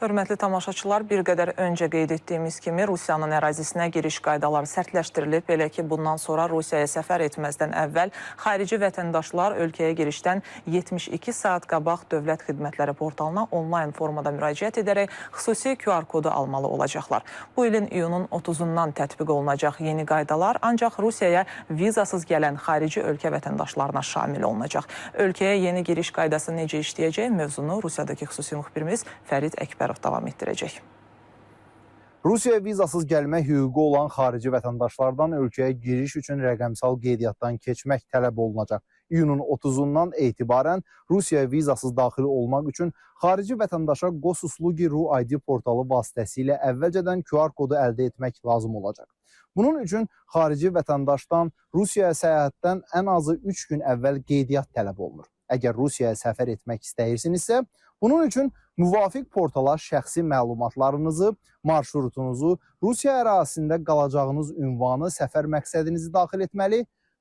Hörmətli tamaşaçılar, bir qədər öncə qeyd etdiyimiz kimi Rusiyanın ərazisinə giriş qaydaları sərtləşdirilib. Belə ki, bundan sonra Rusiyaya səfər etməzdən əvvəl xarici vətəndaşlar ölkəyə girişdən 72 saat qabaq Dövlət Xidmətləri portalına onlayn formada müraciət edərək xüsusi QR kodu almalı olacaqlar. Bu ilin iyunun 30-undan tətbiq olunacaq yeni qaydalar ancaq Rusiyaya vizasız gələn xarici ölkə vətəndaşlarına şamil olunacaq. Ölkəyə yeni giriş qaydası necə işləyəcək mövzunu Rusiyadakı xüsusi müxbirimiz Fərid Əkbərov davam etdirəcək. Rusiyaya vizasız gəlmək hüququ olan xarici vətəndaşlardan ölkəyə giriş üçün rəqəmsal qeydiyyatdan keçmək tələb olunacaq. İyunun 30-undan etibarən Rusiyaya vizasız daxil olmaq üçün xarici vətəndaşa Gosuslugi.ru ID portalı vasitəsilə əvvəlcədən QR kodu əldə etmək lazım olacaq. Bunun üçün xarici vətəndaşdan Rusiyaya səyahətdən ən azı 3 gün əvvəl qeydiyyat tələb olunur. Əgər Rusiyaya səfər etmək istəyirsinizsə, bunun üçün müvafiq portala şəxsi məlumatlarınızı, marşrutunuzu, Rusiya ərazisində qalacağınız ünvanı, səfər məqsədinizi daxil etməli,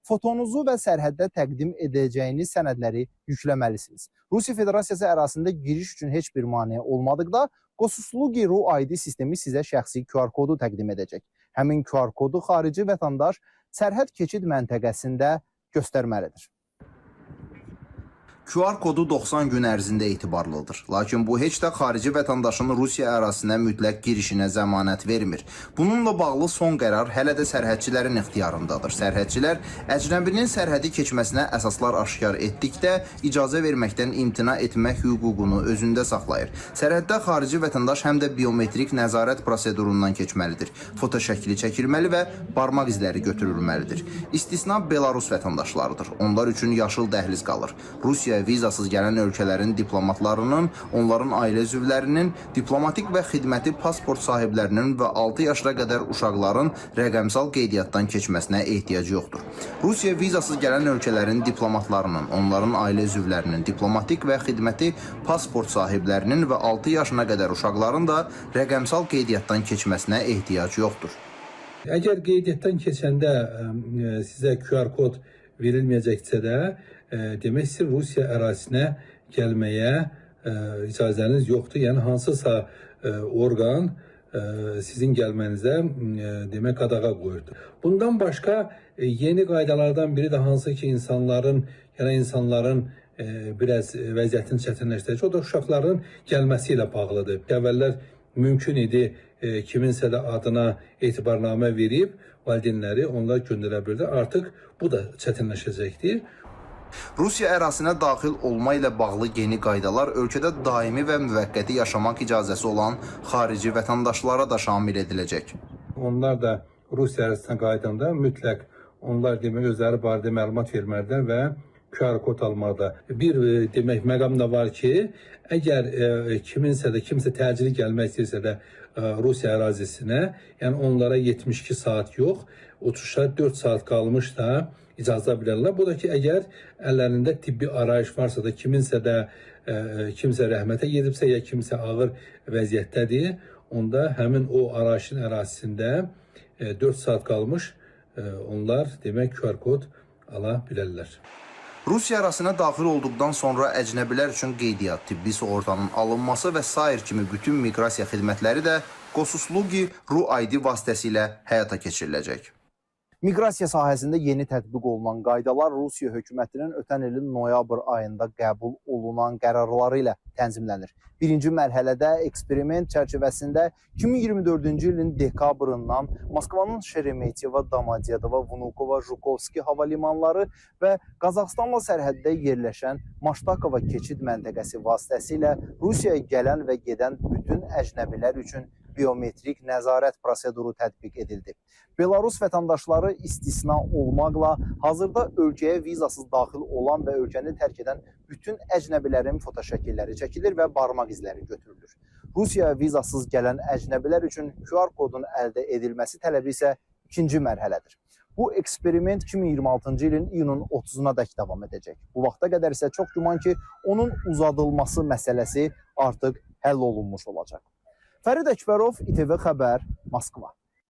fotonuzu və sərhəddə təqdim edəcəyiniz sənədləri yükləməlisiniz. Rusiya Federasiyası ərazisində giriş üçün heç bir maneə olmadıqda, Gosuslugi.ru ID sistemi sizə şəxsi QR kodu təqdim edəcək. Həmin QR kodu xarici vətəndaş sərhəd keçid məntəqəsində göstərməlidir. QR kodu 90 gün ərzində etibarlıdır. Lakin bu heç də xarici vətəndaşın Rusiya ərazisinə mütləq girişinə zəmanət vermir. Bununla bağlı son qərar hələ də sərhədçilərin ixtiyarındadır. Sərhədçilər əcnəbinin sərhədi keçməsinə əsaslar aşkar etdikdə icazə verməkdən imtina etmək hüququnu özündə saxlayır. Sərhəddə xarici vətəndaş həm də biometrik nəzarət prosedurundan keçməlidir. Foto şəkli çəkilməli və barmaq izləri götürülməlidir. İstisna Belarus vətəndaşlarıdır. Onlar üçün yaşıl dəhliz qalır. Rusiya vizasız gələn ölkələrin diplomatlarının, onların ailə üzvlərinin, diplomatik və xidməti pasport sahiblərinin və 6 yaşına qədər uşaqların rəqəmsal qeydiyyatdan keçməsinə ehtiyac yoxdur. Rusiya vizasız gələn ölkələrin diplomatlarının, onların ailə üzvlərinin, diplomatik və xidməti pasport sahiblərinin və 6 yaşına qədər uşaqların da rəqəmsal qeydiyyatdan keçməsinə ehtiyac yoxdur. Əgər qeydiyyatdan keçəndə sizə QR kod verilməyəcəksə də, demək istəyir, Rusiya ərazisinə gəlməyə icazəniz yoxdur. Yəni, hansısa orqan sizin gəlmənizə demək qadağa qoyurdur. Bundan başqa yeni qaydalardan biri də hansı ki, insanların biraz vəziyyətini çətinləşdirəcək, o da uşaqların gəlməsi ilə bağlıdır. Əvvəllər mümkün idi kiminsə də adına etibarnamə verib, valideynləri onlar göndərə bilirdi. Artıq bu da çətinləşəcəkdir. Rusiya ərazisinə daxil olma ilə bağlı yeni qaydalar ölkədə daimi və müvəqqəti yaşamaq icazəsi olan xarici vətəndaşlara da şamil ediləcək. Onlar da Rusiya ərazisinə qayıdanda mütləq onlar demək özləri barədə məlumat verməlidir və QR kod almalıdır. Bir demək məqam da var ki, əgər kimsə təcili gəlmək istəyirsə də Rusiya ərazisinə, yəni onlara 72 saat yox, uçuşa 4 saat qalmış da icazə bilərlər. Bu da ki, əgər əllərində tibbi arayış varsa da, kimsə rəhmətə gedibsə, ya kimsə ağır vəziyyətdədir, onda həmin o arayışın ərazisində 4 saat qalmış onlar demək QR kod ala bilərlər. Rusiya ərazisinə daxil olduqdan sonra əcnəbilər üçün qeydiyyat, tibbi sığortanın alınması və sair kimi bütün miqrasiya xidmətləri də Gosuslugi.ru ID vasitəsilə həyata keçiriləcək. Miqrasiya sahəsində yeni tətbiq olunan qaydalar Rusiya hökumətinin ötən ilin noyabr ayında qəbul olunan qərarları ilə tənzimlənir. Birinci mərhələdə eksperiment çərçivəsində 2024-cü ilin dekabrından Moskvanın Şeremetiyeva, Domodedovo, Vnukovo, Jukowski hava limanları və Qazaxıstanla sərhəddə yerləşən Maştakova keçid məntəqəsi vasitəsilə Rusiyaya gələn və gedən bütün əcnəbilər üçün biometrik nəzarət proseduru tətbiq edildi. Belarus vətəndaşları istisna olmaqla hazırda ölkəyə vizasız daxil olan və ölkəni tərk edən bütün əcnəbilərin fotoşəkilləri çəkilir və barmaq izləri götürülür. Rusiyaya vizasız gələn əcnəbilər üçün QR kodun əldə edilməsi tələbi isə ikinci mərhələdir. Bu eksperiment 2026-cı ilin iyunun 30-una dək davam edəcək. Bu vaxta qədər isə çox güman ki, onun uzadılması məsələsi artıq həll olunmuş olacaq. Fərid Əkbərov, İTV Xəbər, Moskva.